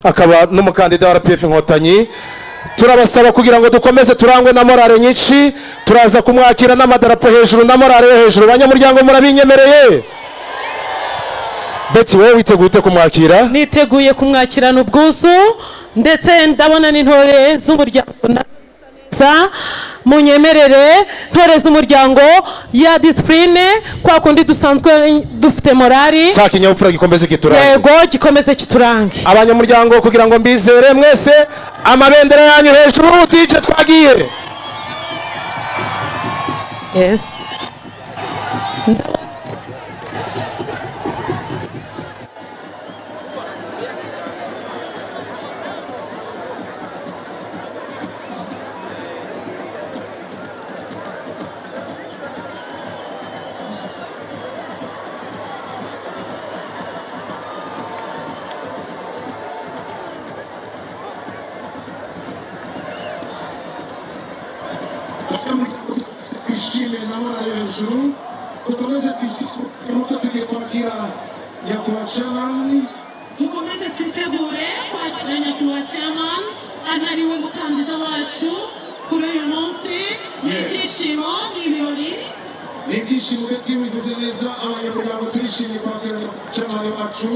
akaba n'umukandida wa RPF Inkotanyi. Turabasaba kugira ngo dukomeze turangwe na morale nyinshi, turaza kumwakira n'amadarapo hejuru na morale yo hejuru. Banyamuryango murabinyemereye? Beti wowe witeguye kumwakira? Niteguye kumwakirana ubwuzu, ndetse ndabona n'intore z'umuryango neza. Munyemerere ntore z'umuryango ya discipline kwa kundi dusanzwe dufite morali. Saka inyabupfura gikomeze kiturange. Yego gikomeze kiturange. Abanyamuryango kugira ngo mbizere mwese amabendera yanyu hejuru. DJ twagiye. Yes. Twishime na morale hejuru, dukomeze twishime nk'uko tugiye kwakira nyakubahwa chairman. Dukomeze twitegure kwakira nyakubahwa chairman anariwe mukandida wacu kuri uyu munsi. Ibyishimo n'ibirori. Ni ibyishimo ndetse bivuze neza. Abanyamuryango turishimye kwakira chairman wacu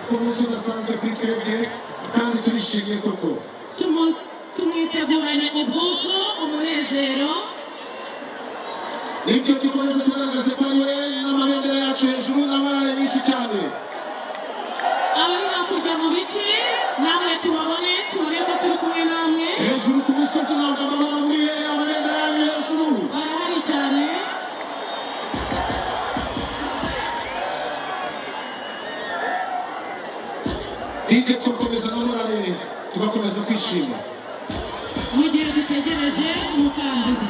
ku munsi udasanzwe kuri twebwe, kandi turishimye koko. Tumwiteguranye ubwuzu, umunezero. Nibyo dukomeze tugaragaze ko ari we n'amabendera yacu hejuru n'amabara nyinshi cyane. Abari hakurya mu biti namwe tubabone, tubone ko turi kumwe namwe. Hejuru ku misozi ntabwo bababwiye amabendera yanyu hejuru. Barahari cyane. Nibyo tugakomeza na morale, tugakomeza kwishima mu gihe dutegereje umukandida.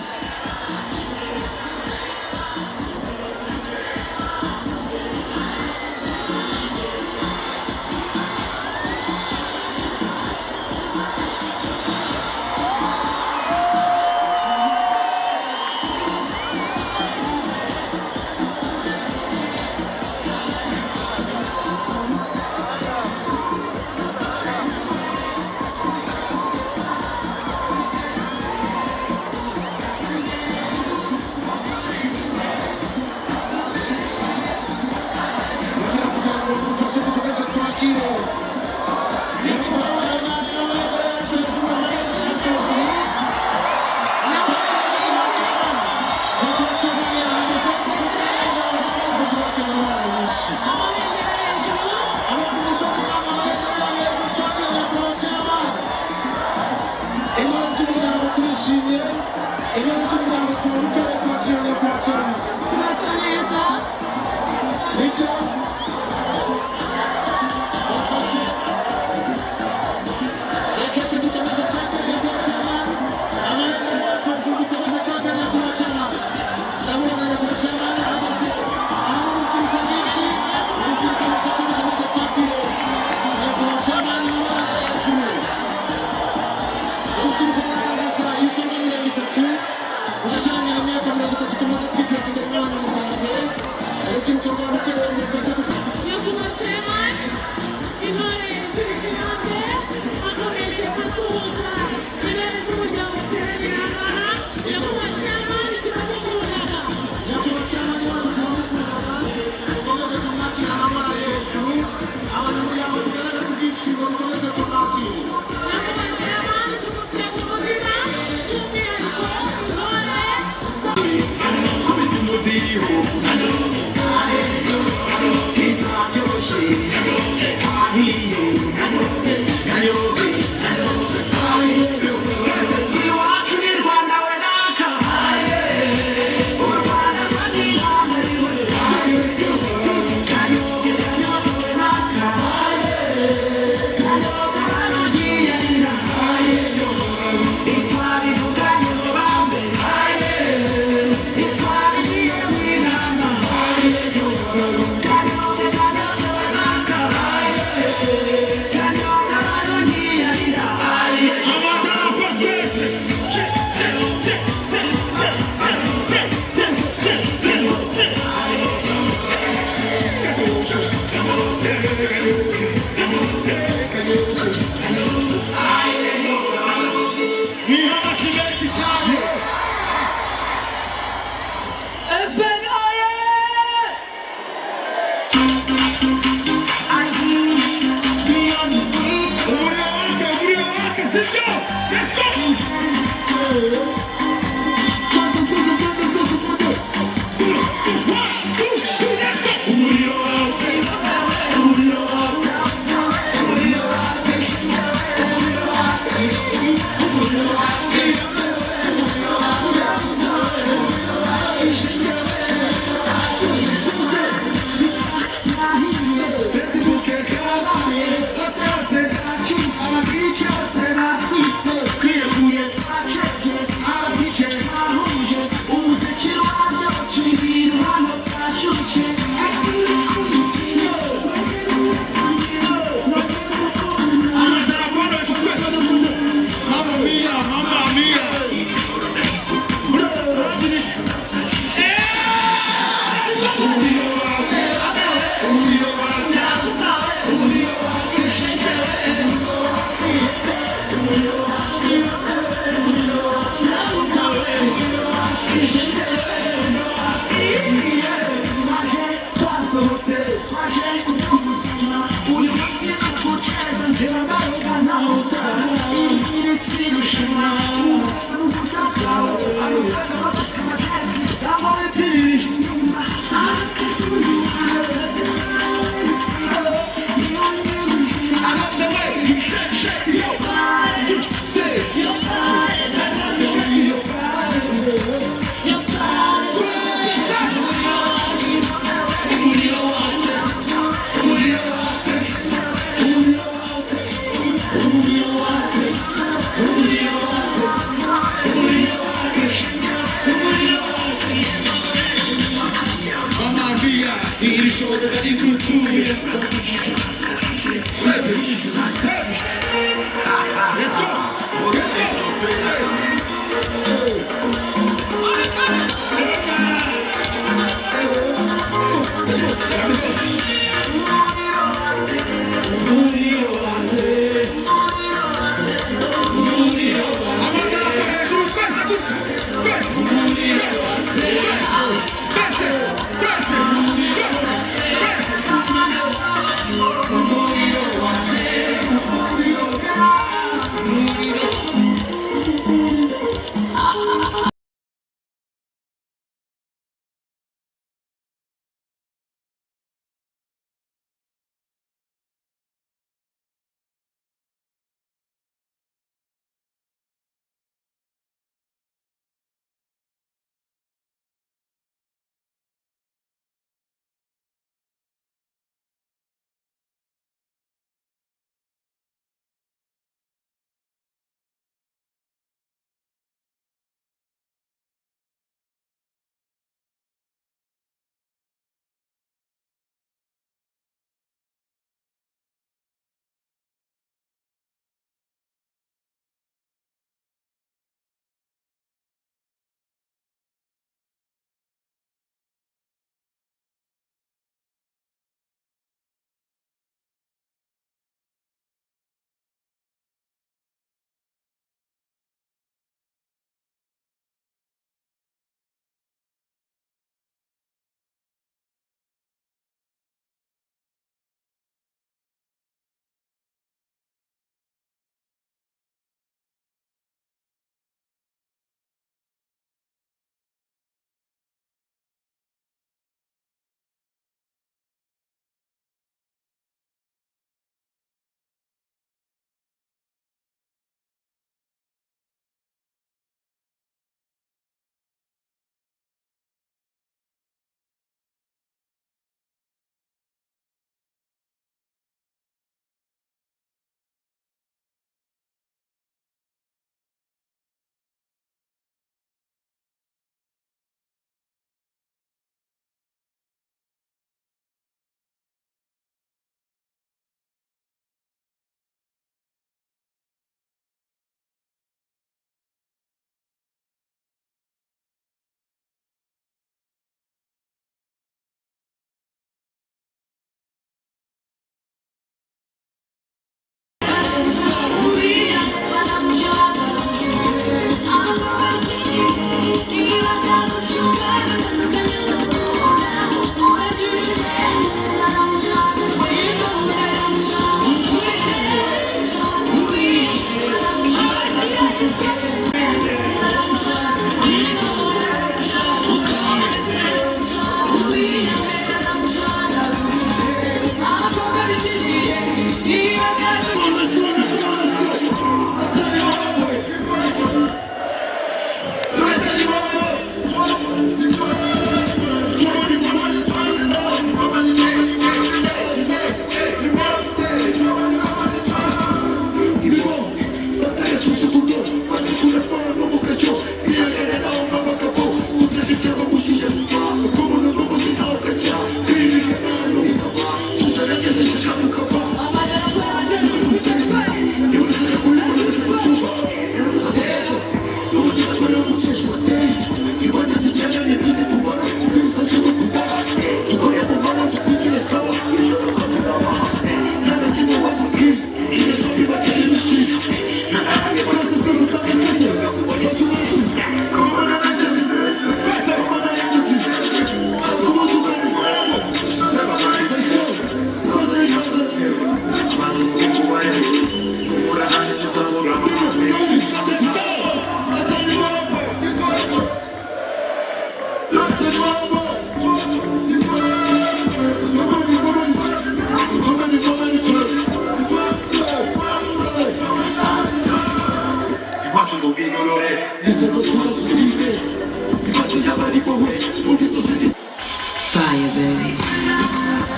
Fire, baby.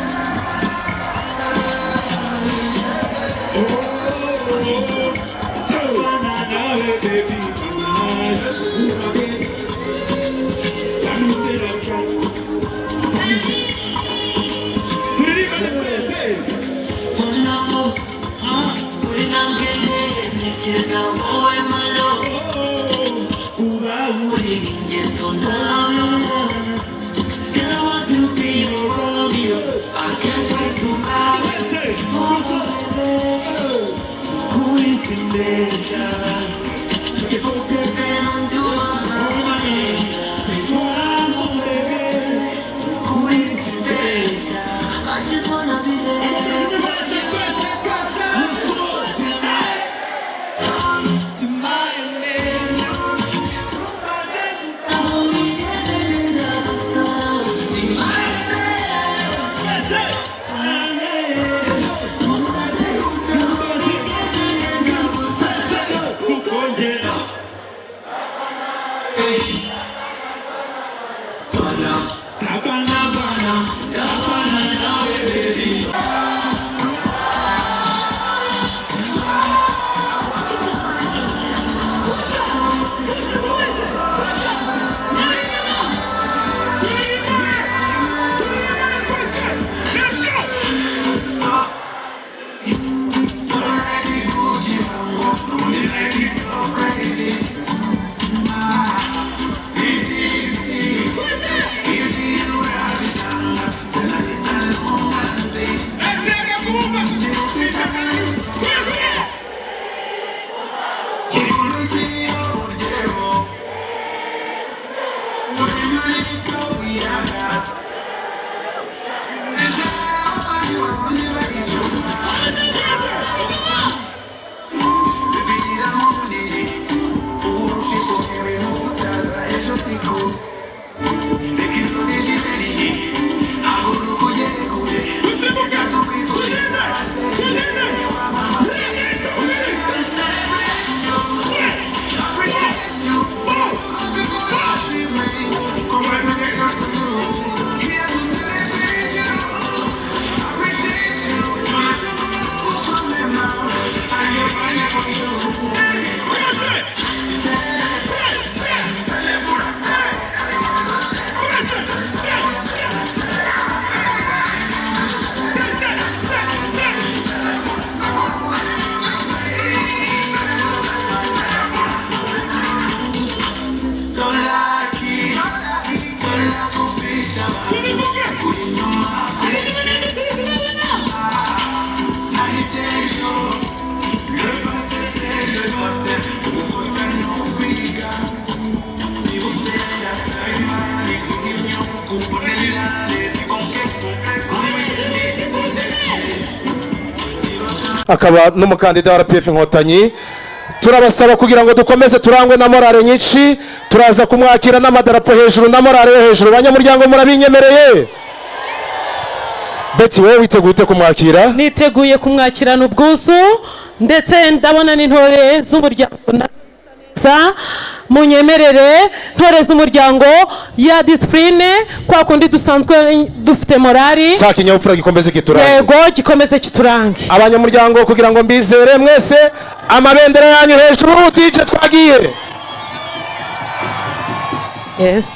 akaba n'umukandida wa RPF Inkotanyi. Turabasaba kugira ngo dukomeze turangwe na morale nyinshi, turaza kumwakira n'amadarapo hejuru na morale yo hejuru. Banyamuryango murabinyemereye? Beti, wowe witeguye kumwakira? Niteguye kumwakirana ubwuzu, ndetse ndabona n'intore z'umuryango neza. Munyemerere ntore z'umuryango ya discipline, kwa kundi dusanzwe dufite morali. Saka ikinyabupfura gikomeze kiturange. Yego, gikomeze kiturange. Abanyamuryango kugira ngo mbizere mwese, amabendera yanyu hejuru. DJ twagiye. Yes.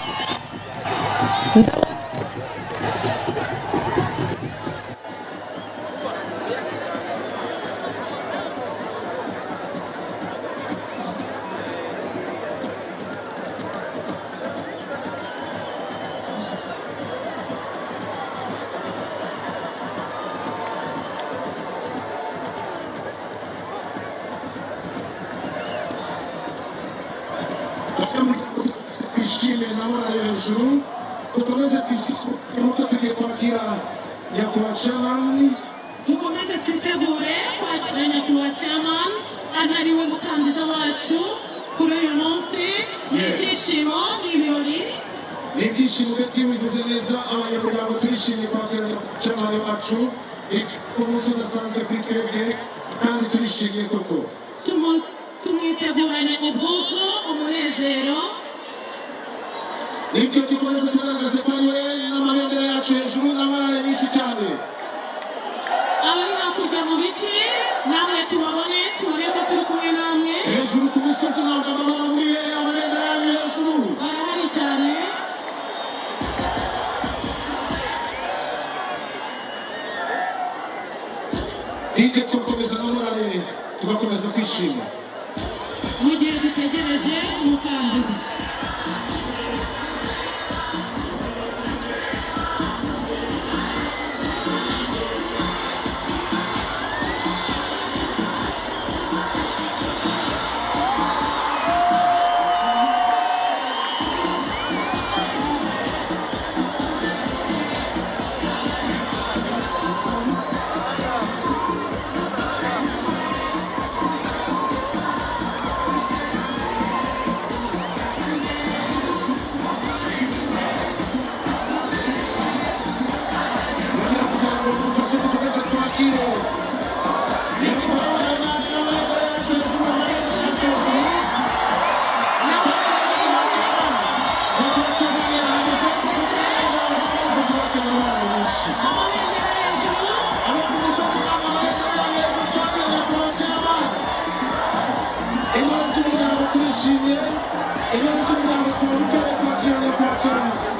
Twishime na morale hejuru, dukomeze twishime nuko tugiye kwakira nyakubahwa chairman. Dukomeze twitegure kwakira nyakubahwa chairman, anariwe mukandida wacu kuri uyu munsi. Ibyishimo n'ibirori. Ni ibyishimo beti bivuze neza, abanyamuryango twishimiye kwakira chairman wacu ku munsi udasanzwe kuri twebwe, kandi turishimye koko. Tumwite twiteguranye ubwuzu umunezero nibyo dukomeza tugaragaza ko ari we n'amabendera yacu hejuru n'amabara nyinshi cyane abari hakurya mu biti namwe tubabone tubone ko turi kumwe namwe hejuru ku misozi ntabwo amababwiye amabendera yanyu hejuru barahari cyane nibyo tugakomeza n'amabara tugakomeza kwishima mu gihe dutegereje umukandida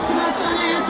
turasa neza